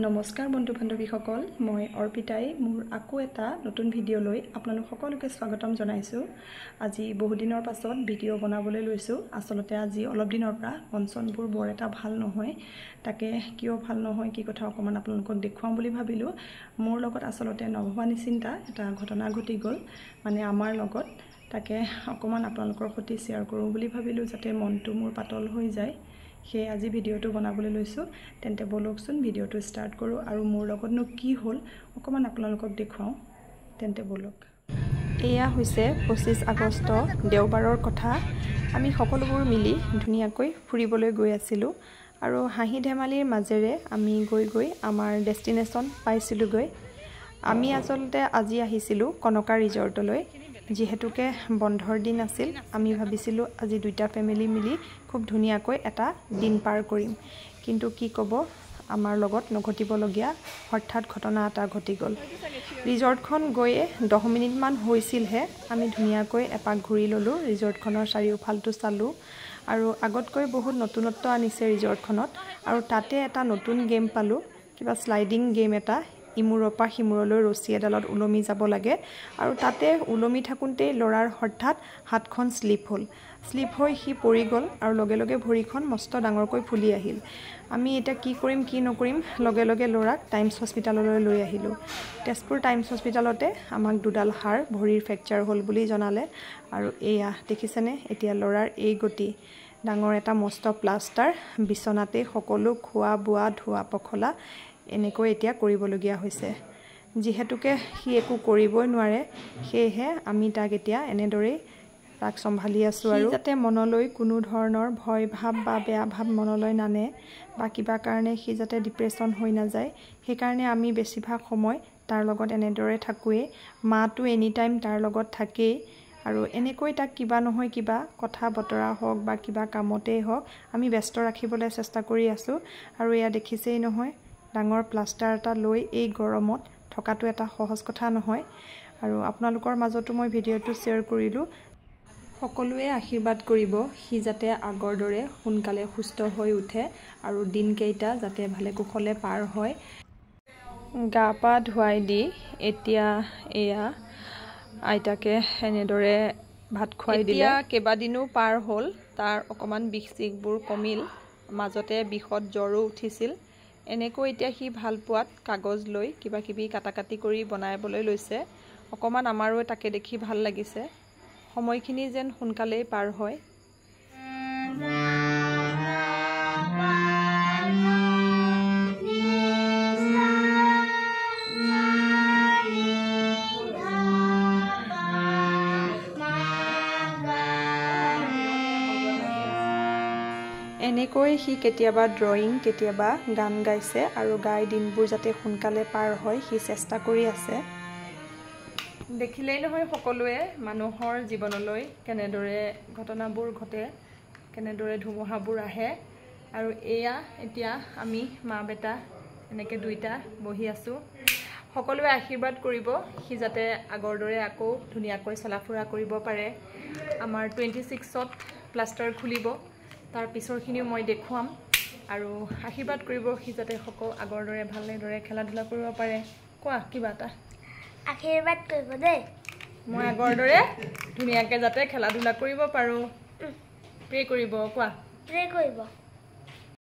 নমস্কাৰ বন্ধু বান্ধৱীসকল মই অৰ্পিতাই মোৰ আকৌ এটা নতুন ভিডিঅ' লৈ আপোনালোক সকলোকে স্বাগতম জনাইছো আজি বহু দিনৰ পাছত ভিডিঅ' বনাবলৈ লৈছো আসলতে আজি অলপ দিনৰ পৰা মনচনবোৰ বৰ এটা ভাল নহয় তাকে কিয় ভাল নহয় কি কথা অকমান আপোনালোকক দেখুৱাম বুলি ভাবিলো মোৰ লগত আসলতে নভবা নিচিন্তা এটা ঘটনা ঘটি গল মানে আমাৰ লগত তাকে অকমান আপোনালোকৰ সৈতে শেয়াৰ কৰোঁ বুলি ভাবিলো যাতে মনটো মোৰ পাতল হৈ যায় হে আজি ভিডিঅ'টো বনাবলৈ লৈছো তেন্তে বলকচোন ভিডিঅ'টো ষ্টাৰ্ট কৰো আৰু মোৰ লগতনো কি হ'ল অকমান আপোনালোকক দেখুৱাও তেন্তে বলক এয়া হৈছে 25 আগষ্ট দেওবাৰৰ কথা আমি সকলোবোৰ মিলি ধুনিয়াকৈ ফুৰিবলৈ গৈ আছিলো আৰু হাঁহি ধেমালিৰ মাজেৰে আমি গৈ আমাৰ ডেষ্টিনেশ্যন পাইছিলুগৈ আমি আসলতে আজি আহিছিলো কনকা ৰিজৰ্টলৈ যেহেতুকে বন্ধৰ দিন আছিল আমি ভাবিছিলো আজি দুইটা ফ্যামিলি মিলি খুব ধুনিয়াকৈ এটা দিন পাৰ কৰিম কিন্তু কি কব আমাৰ লগত নঘটিবলগীয়া হঠাৎ ঘটনা এটা ঘটি গল ৰিজৰ্টখন গৈয়ে 10 মিনিট মান হৈছিলহে আমি ধুনিয়াকৈ এপাক ঘূৰি ললো ৰিজৰ্টখনৰ চাৰিওফালটো চালো আৰু আগতকৈ বহুত নতুনত্ব আনিছে ৰিজৰ্টখনত আৰু তাতে এটা নতুন গেম পালো কিবা স্লাইডিং গেম এটা ইমুৰপা হিমুৰলৈ ৰছী এডালত উলমি যাব লাগে আৰু তাতে উলমি থাকুনতে লৰাৰ হঠাৎ হাতখন স্লিপ হৈ হি পৰি গল আৰু লগে লগে ভৰিখন মস্ত ডাঙৰকৈ ফুলি আহিল আমি এটা কি কৰিম কি নকৰিম লগে লগে লৰাক টাইমছ হস্পিটাললৈ লৈ আহিলো তেজপুৰ টাইমছ হস্পিটালতে আমাক দুডাল হাড় ভৰিৰ ফ্ৰেকচাৰ হল বুলি জনালে আৰু এয়া দেখিছেনে এতিয়া লৰাৰ এই গতি ডাঙৰ এটা মস্ত প্লাষ্টাৰ বিছনাতে সকলো খোৱা বুৱা ধোৱা পখলা এনেকৈ এতিয়া কৰিবলগীয়া হৈছে যেহেতুকে হি একো কৰিবই নোৱাৰে সেহে আমি তাক এতিয়া এনেদৰে তাক সম্ভালি আছো আৰু যাতে মনলৈ কোনো ধৰণৰ ভয় ভাব বা বেয়া ভাব মনলৈ নানে বা কিবা কাৰণে হি যাতে ডিপ্ৰেছন হৈ না যায় সেই কাৰণে আমি বেছিভাগ সময় তাৰ লগত এনেদৰে থাকুৱে মাটো এনি টাইম তাৰ লগত থাকেই আৰু এনেকৈ তাক কিবা নহয় কিবা কথা বতৰা হওক বা কিবা কামতেই হওক আমি ব্যস্ত ৰাখিবলৈ চেষ্টা কৰি আছো আৰু এয়া দেখিছেই নহয় ডাঙৰ প্লাষ্টাৰ এটা লৈ এই গৰমত থকাটো এটা সহজ কথা নহয় আৰু আপোনালোকৰ মাজতো মই ভিডিঅ'টো শেয়াৰ কৰিলো সকলোৱে আশীৰ্বাদ কৰিব হি যাতে আগৰ দৰে সোনকালে সুস্থ হৈ উঠে আৰু দিনকেইটা যাতে ভালে কুশলে পাৰ হয় গা পা ধুৱাই দি এতিয়া এয়া আইতাকে এনেদৰে ভাত খুৱাই দিলে কেবাদিনো পাৰ হ'ল তাৰ অকমান বিষ-চিকবোৰ কমিল মাজতে বিষত জ্বৰো উঠিছিল এনেকৈ এতিয়া হি ভাল পোৱাত কাগজ লৈ কিবা কিবি কাটাকাটি কৰি বনাইবলৈ লৈছে অকমান আমাৰো তাকে দেখি ভাল লাগিছে সময়খিনি যেন সোনকালেই পাৰ হয় এনেকৈ হি কেতিয়াবা ড্ৰয়িং কেতিয়াবা গান গাইছে আৰু গাই দিনবোৰ যাতে সোনকালে পাৰ হয় হি চেষ্টা কৰি আছে দেখিলেই নহয় সকলোৱে মানুহৰ জীৱনলৈ কেনেদৰে ঘটনাবোৰ ঘটে কেনেদৰে ধুমুহাবোৰ আহে আৰু এয়া এতিয়া আমি মা বেটা এনেকৈ দুইটা বহি আছো সকলোৱে আশীৰ্বাদ কৰিব হি যাতে আগৰ দৰে আকৌ ধুনিয়াকৈ চলাফুৰা কৰিব পাৰে আমাৰ 26ত প্লাষ্টাৰ খুলিব তাৰ পিছৰখিনিও মই দেখুৱাম আৰু আশীৰ্বাদ কৰিব হি যাতে সকলো আগৰ দৰে ভালদৰে খেলা ধূলা কৰিব পাৰে কোৱা কিবা এটা আশীৰ্বাদ কৰিব দেই মই আগৰ দৰে ধুনিয়াকৈ যাতে খেলা ধূলা কৰিব পাৰো প্ৰে কৰিব কোৱা প্ৰে কৰিব